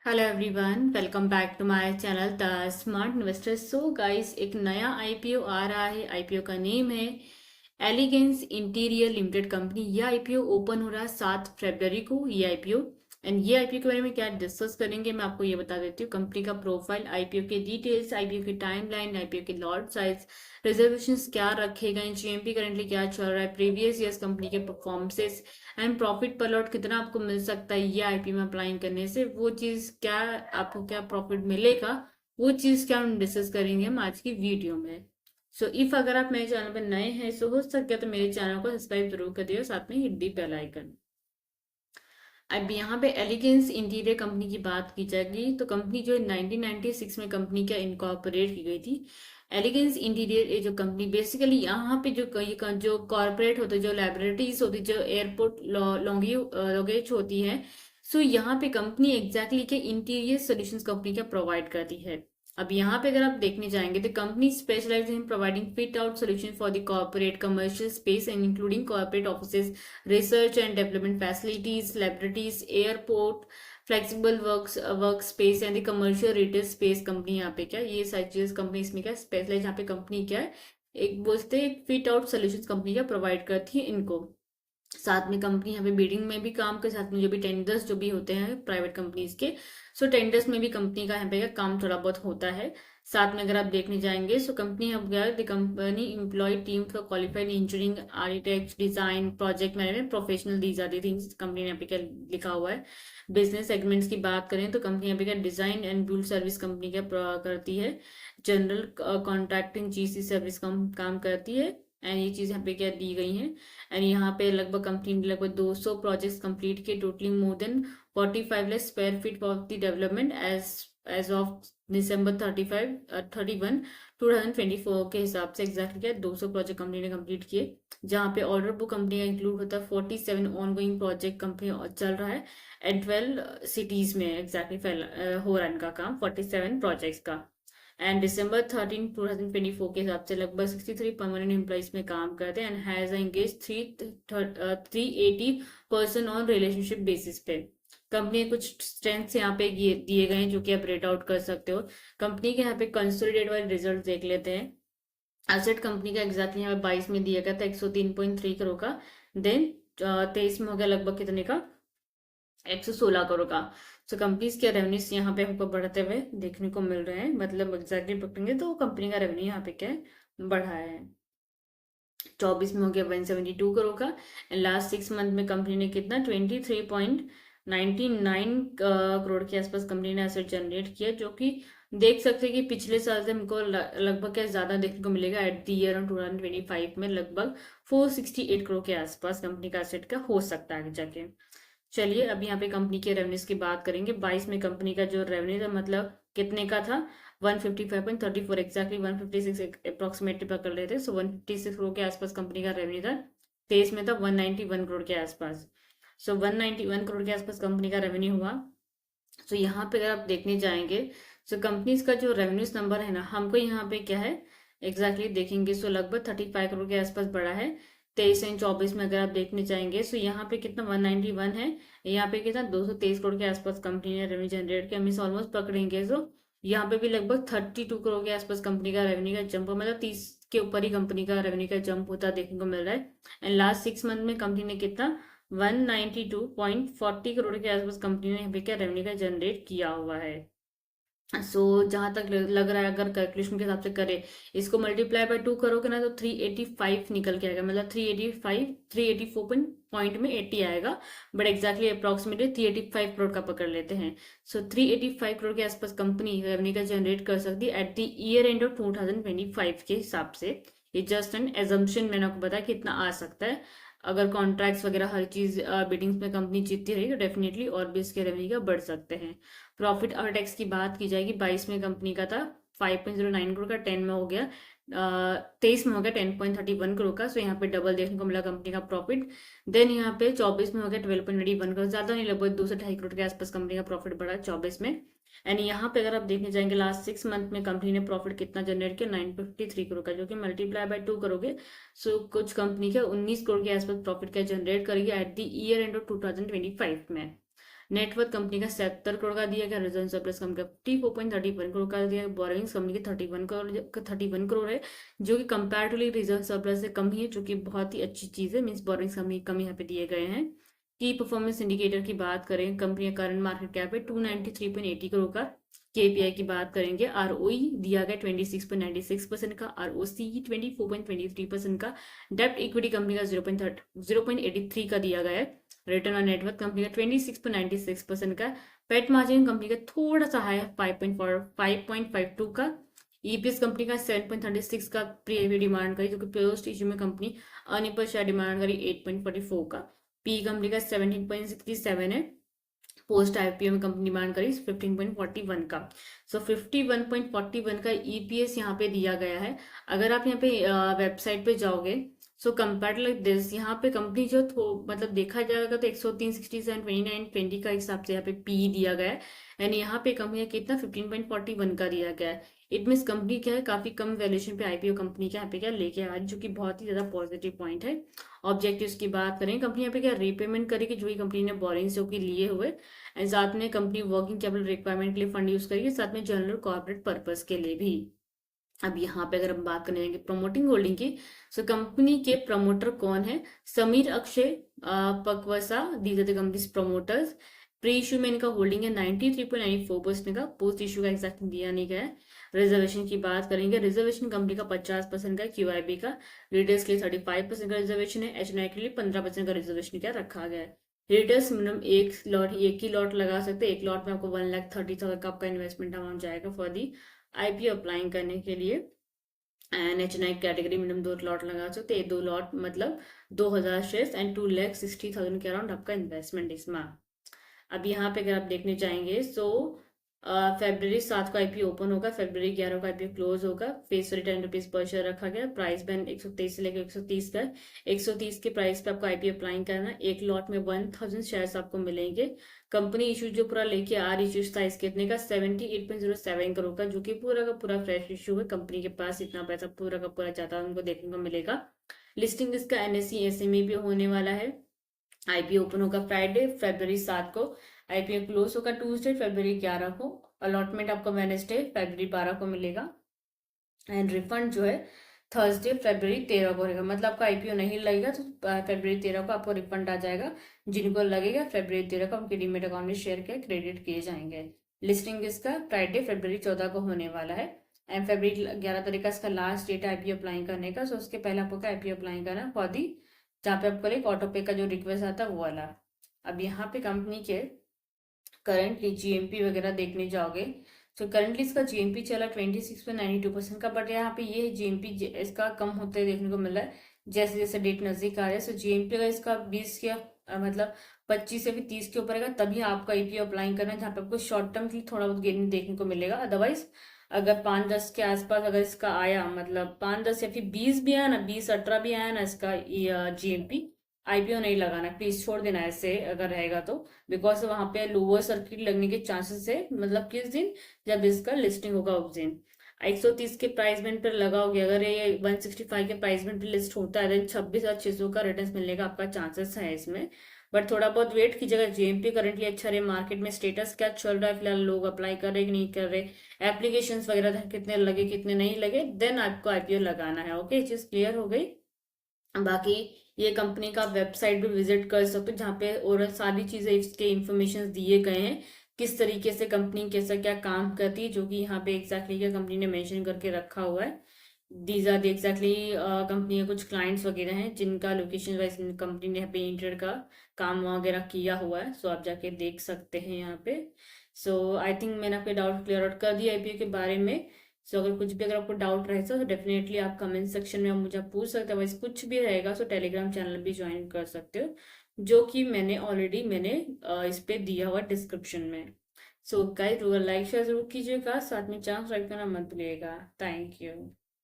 Hello everyone, welcome back to my channel the smart investor. So guys, एक नया IPO आ रहा है। IPO का नेम है एलिगेंस इंटीरियर लिमिटेड कंपनी। ये आईपीओ ओपन हो रहा है 7 फरवरी को। ये आईपीओ ये आईपीओ के बारे में क्या डिस्कस करेंगे, मैं आपको ये बता देती हूँ। कंपनी का प्रोफाइल, आईपीओ के डिटेल्स, आईपीओ की टाइमलाइन, आईपीओ के लॉट साइज, रिजर्वेशंस क्या रखे गए, जीएमपी करंटली क्या चल रहा है, प्रीवियस ईयर्स कंपनी के परफॉर्मेंसेस एंड प्रॉफिट पर लॉट कितना आपको मिल सकता है ये आईपीओ में अप्लाई करने से, वो चीज क्या, आपको क्या प्रॉफिट मिलेगा, वो चीज क्या हम डिस्कस करेंगे हम आज की वीडियो में। सो इफ अगर आप मेरे चैनल पर नए हैं सो हो सके तो मेरे चैनल को सब्सक्राइब जरूर कर दियो, साथ में हिट दी बेल आइकन। अब यहाँ पे एलिगेंस इंटीरियर कंपनी की बात की जाएगी तो कंपनी जो 1996 में कंपनी का इनकॉर्पोरेट की गई थी। एलिगेंस इंटीरियर ये जो कंपनी बेसिकली यहाँ पे जो कॉर्पोरेट होते, जो लैबोरेटरीज होती, जो एयरपोर्ट लॉन्गेज होती है, सो यहाँ पे कंपनी एग्जैक्टली के इंटीरियर सॉल्यूशंस कंपनी का प्रोवाइड करती है। अब यहाँ पे अगर आप देखने जाएंगे तो company specialise in providing fit out solution for the corporate commercial space and including corporate offices, research and development facilities, laboratories, airport, flexible work space and the commercial retail space. Company यहाँ पे क्या, ये सारी चीज company इसमें क्या specialise, यहाँ पे कंपनी क्या है, एक बोलते हैं फिट आउट सोल्यूशन कंपनी का प्रोवाइड करती है इनको। साथ में कंपनी यहाँ पे बिडिंग में भी काम कर, साथ में जो भी टेंडर्स जो भी होते हैं प्राइवेट कंपनीज के, सो टेंडर्स में भी कंपनी का यहाँ पे काम थोड़ा बहुत होता है। साथ में अगर आप देखने जाएंगे सो कंपनी अब गया the company employ team for qualified engineering, architect, design, project management professional, these are the things. Company ने यहाँ पे क्या लिखा हुआ है। बिजनेस सेगमेंट्स की बात करें तो कंपनी यहाँ पे क्या design and build service company क्या करती है, जनरल कॉन्ट्रैक्टिंग जीसी सर्विस काम करती है। एंड ये चीज़ यहाँ पे क्या दी गई हैं। एंड यहाँ पे लगभग कंपनी ने लगभग 200 प्रोजेक्ट्स कंप्लीट किए, totally more than 45 lakh square feet of the development as of December 31 2024 के हिसाब से एग्जैक्टली क्या 200 प्रोजेक्ट कंपनी ने कंप्लीट किए, जहाँ पे ऑर्डर बुक कंपनी का इंक्लूड होता है 47 ऑन गोइंग प्रोजेक्ट कंपनी चल रहा है एंड 12 सिटीज में एग्जैक्टली हो रहा है इनका काम 47 प्रोजेक्ट्स का। एंड दिसंबर 2024 के हिसाब से लगभग 63 परमानेंट एम्प्लॉइज में काम करते हैं and has engage 380 person on relationship basis पे। कंपनी के कुछ स्ट्रेंथ्स यहाँ पे दिए गए हैं जो कि आप रेट आउट कर सकते हो। कंपनी के यहाँ पे कंसोलिडेटेड वाले रिजल्ट देख लेते हैं। एसेट कंपनी का एग्जैक्टली यहाँ पे 22 में दिया गया था 103.3 करोड़ का। देन 23 में हो गया लगभग कितने का, 116 करोड़ का। सो कंपनीज के रेवेन्यूज यहाँ पे हमको बढ़ते हुए देखने को मिल रहे हैं, मतलब एग्जैक्टली पकड़ेंगे तो कंपनी का रेवेन्यू यहाँ पे क्या है, बढ़ा है। 24 में हो गया 172 करोड़ का। एंड लास्ट 6 मंथ में कंपनी ने कितना 23.99 करोड़ के आसपास कंपनी ने एसेट जनरेट किया, जो कि देख सकते हैं कि पिछले साल से हमको लगभग क्या ज्यादा देखने को मिलेगा। एट द ईयर 2025 में लगभग 468 करोड़ के आसपास कंपनी का एसेट का हो सकता है आगे जाके। चलिए अब यहाँ पे कंपनी के रेवेन्यूज की बात करेंगे। 22 में कंपनी का जो रेवेन्यू था मतलब कितने का था, 155.34, एग्जैक्टली 156 अप्रोक्सीमेटली पकड़ रहे थे। सो 156 करोड़ के आसपास कंपनी का रेवेन्यू था। 23 में था 191 करोड़ के आसपास। सो 191 करोड़ के आसपास कंपनी का रेवेन्यू हुआ। सो यहाँ पे अगर आप देखने जाएंगे सो कंपनीज का जो रेवेन्यूज नंबर है ना, हमको यहाँ पे क्या है एग्जैक्टली देखेंगे सो लगभग 35 करोड़ के आसपास बढ़ा है। 23 एंड 24 में अगर आप देखने जाएंगे सो यहाँ पे कितना 191 है, यहाँ पे कितना 223 करोड़ के आसपास कंपनी ने रेवेन्यू जनरेट किया। हम इस ऑलमोस्ट पकड़ेंगे सो यहाँ पे भी लगभग 32 करोड़ के आसपास कंपनी का रेवेन्यू का जंप, मतलब 30 के ऊपर ही कंपनी का रेवेन्यू का जंप होता देखने को मिल रहा है। एंड लास्ट 6 मंथ में कंपनी ने कितना 192.40 करोड़ के आसपास कंपनी ने यहाँ पे क्या रेवेन्यू का जनरेट किया हुआ है। सो जहां तक लग रहा है अगर कैलकुलेशन के हिसाब से करें, इसको मल्टीप्लाई बाय 2 करोगे ना तो 385 निकल के आएगा, मतलब 385 384 पॉइंट में 80 आएगा। बट एग्जैक्टली अप्रोक्सीमेटली 385 करोड़ का पकड़ लेते हैं। सो 385 करोड़ के आसपास कंपनी रेवेन्यू का जनरेट कर सकती है at the year end of 2025 के हिसाब से। ये जस्ट एन एजम्पशन, मैंने आपको बताया कितना आ सकता है। अगर कॉन्ट्रैक्ट्स वगैरह हर चीज बिडिंग्स में कंपनी जीतती रही तो डेफिनेटली और भी इसके रेवेन्यू का बढ़ सकते हैं। प्रॉफिट और टैक्स की बात की जाएगी, 22 में कंपनी का था 5.09 करोड़ का, 10 में हो गया 23 में हो गया 10.31 करोड़ का। सो यहाँ पे डबल देखने को मिला कंपनी का प्रॉफिट। देन यहाँ पे 24 में हो गया 12.81 करोड़, ज्यादा नहीं लगभग 2 से 2.5 करोड़ के आसपास कंपनी का प्रॉफिट बढ़ा 24 में। एंड यहाँ पे अगर आप देखने जाएंगे लास्ट 6 मंथ में कंपनी ने प्रॉफिट कितना जनरेट किया 953 करोड़ का, जो कि मल्टीप्लाई बाय 2 करोगे सो कुछ कंपनी का 19 करोड़ के आसपास प्रॉफिट का जनरेट करेगी at the year end of 2025 में। नेटवर्थ कंपनी का 77 करोड़ का दिया गया, रिजर्व सरप्लस कंपनी का 54.31 करोड़ का दिया, बोरोइंग्स कंपनी के 31 करोड़ है, जो कि कंपैरेटिवली रिजर्व सरप्लस से कम ही है, जो कि बहुत ही अच्छी चीज़ है। मीन्स बोरोइंग्स कम यहाँ पे दिए गए हैं। की परफॉर्मेंस इंडिकेटर की बात करें, कंपनी का करंट मार्केट कैप है 293.80 करोड़ का। केपीआई की बात करेंगे, आरओई दिया गया 26.96% का, आरओसी 24.23% का, डेब्ट इक्विटी कंपनी का 0.83 का दिया गया है, रिटर्न ऑन नेटवर्थ कंपनी का 26.96% का, पेट मार्जिन कंपनी का थोड़ा सा हाई है 5.52 का, ईपीएस कंपनी का 7.36 का प्री आईपीओ डिमांड करी, जो कि पोस्ट इश्यू में company earning per share demand करी 8.44 का, पी कंपनी का 17.67 है, पोस्ट आईपीओ में कंपनी डिमांड करी 15.41 का। सो 51.41 का ईपीएस यहाँ पे दिया गया है। अगर आप यहाँ पे वेबसाइट पे जाओगे, सो कंपेयर लाइक दिस, यहाँ पे कंपनी जो मतलब देखा जाएगा तो 103, 67, 29, 20 का हिसाब से यहाँ पे पी दिया गया है, एंड यहाँ पे कंपनी का कितना 15.41 का दिया गया है। इट मीन्स कंपनी क्या है, काफी कम वैल्यूएशन पे आईपीओ कंपनी के यहाँ पे क्या लेके आ रही है, जो कि बहुत ही ज्यादा पॉजिटिव पॉइंट है। ऑब्जेक्टिव्स की बात करें, कंपनी यहाँ पे क्या रीपेमेंट करेगी जो कि कंपनी ने बोरिंग जो कि लिए हुए, एंड साथ में कंपनी वर्किंग कैपिटल रिक्वायरमेंट के लिए फंड यूज करेगी, साथ में जनरल कॉर्पोरेट पर्पस के लिए भी। अब यहाँ पे अगर हम बात करने जाएंगे प्रमोटिंग होल्डिंग की, सो कंपनी के प्रमोटर कौन है, Sameer Akshay Pakvasa, these are the companies promoters. Pre issue में इनका होल्डिंग है 93.94% का, पोस्ट इशू का एग्जैक्ट दिया नहीं गया है। रिजर्वेशन की बात करेंगे, रिजर्वेशन कंपनी का 50% का, क्यूआईबी का रीडर्स के लिए 35% का रिजर्वेशन है, एचएनआई के लिए 15% का रिजर्वेशन क्या रखा गया है। रीडर्स मिनिमम एक ही लॉट लगा सकते हैं, एक लॉट में आपको 1,30,000 का आपका इन्वेस्टमेंट अमाउंट जाएगा फॉर दी आईपीओ अप्लाइंग करने के लिए। And HNI category minimum 2 lot लगा सकते हैं, 2 लॉट मतलब 2,000 शेयर्स एंड 2,60,000 के अराउंड आपका इन्वेस्टमेंट इसमें। अब यहाँ पे अगर आप देखने चाहेंगे, सो फेब्रवरी 7 को आईपीओ ओपन होगा, फेब्रवरी 11 को आईपीओ क्लोज होगा, face value 10 rupees per share रखा गया, प्राइस बैंड 123 से लेकर 130 का है। 130 के प्राइस पे आपको आईपीओ अप्लाइंग करना है, एक लॉट में 1,000 शेयर्स आपको मिलेंगे। कंपनी इशू जो पूरा लेके आ रही इशू था कितने का 78.07 करोड़ का, जो कि पूरा का पूरा फ्रेश इशू है, कंपनी के पास इतना पैसा पूरा का पूरा जाता उनको देखने को मिलेगा। लिस्टिंग इसका एनएससी एसएमई भी होने वाला है। आईपीओ ओपन होगा फ्राइडे फरवरी 7 को, आईपीओ क्लोज होगा ट्यूसडे फरवरी 11 को, अलॉटमेंट आपको वेनेसडे फरवरी 12 को मिलेगा, एंड रिफंड जो है थर्सडे फरवरी 13 को रहेगा। मतलब आपका आईपीओ नहीं लगेगा तो फरवरी 13 को आपको रिफंड आ जाएगा, जिनको लगेगा फरवरी 13 को उनके डीमेट अकाउंट में शेयर के क्रेडिट किए जाएंगे। लिस्टिंग इसका फ्राइडे फरवरी 14 को होने वाला है, एंड फरवरी 11 तारीख का इसका लास्ट डेट है आईपीओ अप्लाई करने का। सो उसके पहले आपको आईपीओ अप्लाई करना फॉर दी, जहाँ पे आपको एक ऑटो पे का जो रिक्वेस्ट आता है वो वाला। अब यहाँ पे कंपनी के करंटली जीएमपी वगैरह देखने जाओगे, तो करंटली इसका जीएमपी चला 26.92% का, बट यहाँ पे ये जीएमपी इसका कम होते देखने को मिल रहा है जैसे जैसे डेट नजदीक आ रहा है। सो जीएमपी अगर इसका 20 के मतलब 25 से भी 30 के ऊपर है तभी आपका ईपीओ अप्लाई करना है, जहाँ पे आपको शॉर्ट टर्म के लिए थोड़ा बहुत गेन देखने को मिलेगा। अदरवाइज अगर 5-10 के आसपास अगर इसका आया, मतलब 5-10 या फिर 20 भी आया ना, 20-18 भी आया ना इसका जीएमपी, आईपीओ नहीं लगाना, प्लीज छोड़ देना ऐसे अगर रहेगा तो, बिकॉज वहां पे लोअर सर्किट लगने के चांसेस है। मतलब किस दिन, जब इसका लिस्टिंग होगा उस दिन। 130 के प्राइस बैंड पर लगाओगे, अगर ये 165 के प्राइस बैंड पर लिस्ट होता है देन 26,600 का रिटर्न मिलने का आपका चांसेस है इसमें। बट थोड़ा बहुत वेट कीजिएगा, जेएमपी करंटली अच्छा रहे, मार्केट में स्टेटस क्या चल रहा है फिलहाल, लोग अप्लाई कर रहे कि नहीं कर रहे, एप्लीकेशन वगैरह कितने लगे कितने नहीं लगे, देन आपको आईपीओ लगाना है। ओके, चीज क्लियर हो गई। बाकी ये कंपनी का वेबसाइट भी विजिट कर सकते हो, जहाँ पे और सारी चीजें इसके इंफॉर्मेशन दिए गए हैं, किस तरीके से कंपनी कैसा क्या काम करती है, जो कि यहाँ पे एग्जैक्टली क्या कंपनी ने मेंशन करके रखा हुआ है। These are the exactly company के कुछ क्लाइंट्स वगैरह हैं जिनका लोकेशन वाइज कंपनी ने यहाँ पे इंटर का काम वगैरह किया हुआ है। सो आप जाके देख सकते हैं यहाँ पे। सो आई थिंक मैंने आपके डाउट क्लियर आउट कर दिया आईपीओ के बारे में। सो अगर कुछ भी अगर आपको डाउट रहेगा तो डेफिनेटली आप कमेंट सेक्शन में आप मुझे पूछ सकते हो, वैसे कुछ भी रहेगा तो टेलीग्राम चैनल भी ज्वाइन कर सकते हो, जो कि मैंने ऑलरेडी इस पे दिया हुआ डिस्क्रिप्शन में। सो गाइस, लाइक शेयर जरूर कीजिएगा, साथ में चांस राइट करना मत भूलिएगा। Thank you.